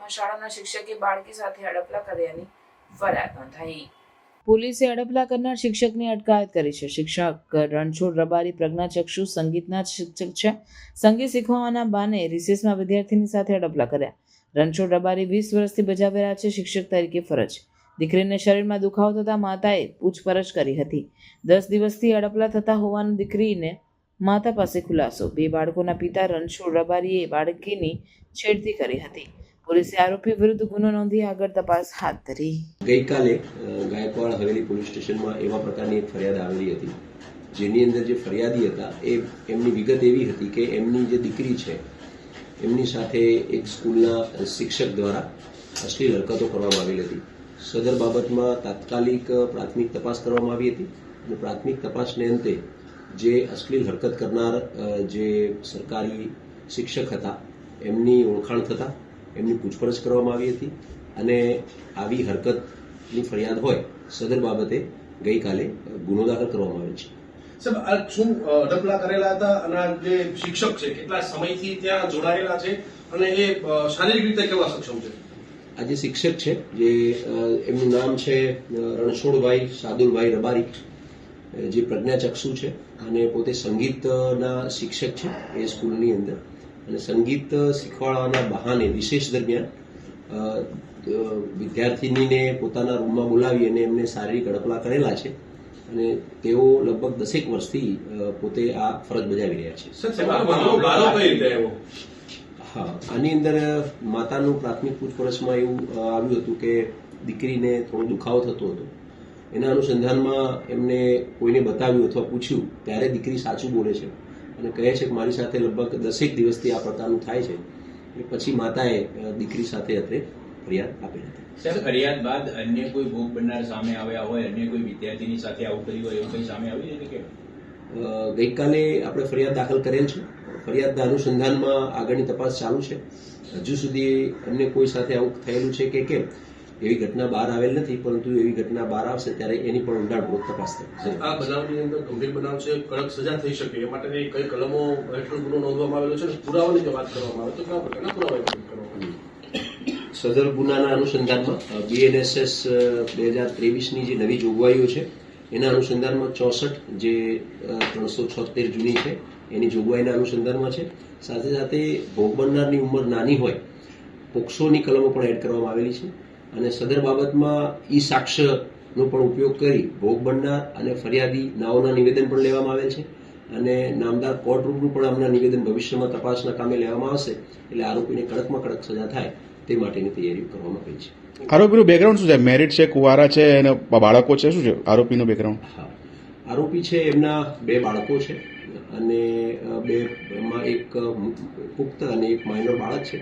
બાબતમાં શાળાના શિક્ષકે બાળકી સાથે હડપલા કર્યાની ફરિયાદ નોંધાઈ. પોલીસે હડપલા કરનાર શિક્ષકની અટકાયત કરી છે. શિક્ષક રણછોડ રબારી પ્રજ્ઞાચક્ષુ સંગીતના શિક્ષક છે. સંગીત શીખવાના બાને રિસેસમાં વિદ્યાર્થીની સાથે હડપલા કર્યા. રણછોડ રબારી 20 વર્ષથી બજાવી રહ્યા છે શિક્ષક તરીકે ફરજ. દીકરીને શરીરમાં દુખાવો થતાં માતાએ પૂછપરછ કરી હતી. 10 દિવસથી હડપલા થતા હોવાનો દીકરીને માતા પાસે ખુલાસો. 2 બાળકોના પિતા રણછોડ રબારીએ બાળકીની છેડતી કરી હતી. પોલીસે આરોપી વિરુદ્ધ ગુનો નોંધી આગળ તપાસ હાથ ધરી. ગઈકાલે ગાયકવાડ હવેલી પોલીસ સ્ટેશનમાં એવા પ્રકારની એક ફરિયાદ આવેલી હતી, જેની અંદર જે ફરિયાદી હતા એમની વિગત એવી હતી કે એમની જે દીકરી છે એમની સાથે એક સ્કૂલના શિક્ષક દ્વારા અશ્લીલ હરકતો કરવામાં આવેલી હતી. સદર બાબતમાં તાત્કાલિક પ્રાથમિક તપાસ કરવામાં આવી હતી અને પ્રાથમિક તપાસને અંતે જે અશ્લીલ હરકત કરનાર જે સરકારી શિક્ષક હતા એમની ઓળખાણ થતાં એમની પૂછપરછ કરવામાં આવી હતી અને આવી હરકતની ફરિયાદ હોય સદર બાબતે ગઈકાલે ગુનો દાખલ કરવામાં આવેલ છે. સાહેબ, આ શું હડપલા કરેલા હતા અને જે શિક્ષક છે કેટલા સમયથી ત્યાં જોડાયેલા છે અને એ શારીરિક રીતે કેવા સક્ષમ છે? આ જે શિક્ષક છે જે એમનું નામ છે રણછોડભાઈ સાદુલભાઈ રબારી, જે પ્રજ્ઞાચક્ષુ છે અને પોતે સંગીતના શિક્ષક છે એ સ્કૂલની અંદર. અને સંગીત શીખવાડવાના બહાને વિશેષ દરમિયાન વિદ્યાર્થીનીને પોતાના રૂમમાં બોલાવી અને એમને શારીરિક હડપલા કરેલા છે અને તેઓ લગભગ 10 વર્ષથી પોતે આ ફરજ બજાવી રહ્યા છે. હા, આની અંદર માતાનું પ્રાથમિક પૂછપરછમાં એવું આવ્યું હતું કે દીકરીને થોડો દુખાવો થતો હતો. એના અનુસંધાનમાં એમને કોઈને બતાવ્યું અથવા પૂછ્યું ત્યારે દીકરી સાચું બોલે છે અને કહે છે કે મારી સાથે લગભગ 10 દિવસથી આ પ્રકારનું થાય છે. પછી માતાએ દીકરી સાથે અત્રે ફરિયાદ આપેલી હતી. સર, ફરિયાદ બાદ અન્ય કોઈ ભોગ બનનાર સામે આવ્યા હોય, અન્ય કોઈ વિદ્યાર્થીની સાથે આવું કર્યું હોય એવું કંઈ સામે આવ્યું છે કે? ગઈકાલે આપણે ફરિયાદ દાખલ કરેલ છે. ફરિયાદના અનુસંધાનમાં આગળની તપાસ ચાલુ છે. હજુ સુધી અન્ય કોઈ સાથે આવું થયેલું છે કે કેમ એવી ઘટના બહાર આવેલ નથી, પરંતુ એવી ઘટના બહાર આવશે ત્યારે એની પણ ઊંડાણપૂર્વક તપાસ થશે. આ બનાવની અંદર ગંભીર બનાવ છે, કડક સજા થઈ શકે એ માટે કઈ કલમો હેઠળ ગુનો નોંધવામાં આવેલો છે? પુરાવાની જો વાત કરવામાં આવે તો કયા પ્રકારના પુરાવા કરવામાં આવે? સદર ગુનાના અનુસંધાનમાં BNSS 2023ની જે નવી જોગવાઈઓ છે એના અનુસંધાનમાં 64 જે 376 જૂની છે એની જોગવાઈના અનુસંધાનમાં છે. સાથે સાથે ભોગ બનનારની ઉંમર નાની હોય પોક્સોની કલમો પણ એડ કરવામાં આવેલી છે અને સદર બાબતમાં સાક્ષ્યનો પણ ઉપયોગ કરી ભોગ બનનાર અને ફરિયાદી નાઓના નિવેદન પણ લેવામાં આવેલ છે અને નામદાર કોર્ટ રૂમનું પણ આમના નિવેદન ભવિષ્યમાં તપાસના કામે લેવામાં આવશે. એટલે આરોપીને કડકમાં કડક સજા થાય તે માટેની તૈયારી કરવામાં આવી છે. આરોપીનું બેકગ્રાઉન્ડ શું છે? મેરિડ છે, કુંવારા છે અને બાળકો છે? શું છે આરોપીનું બેકગ્રાઉન્ડ? હા, આરોપી છે એમના 2 બાળકો છે અને 2માં એક પુખ્ત અને એક માઇનર બાળક છે.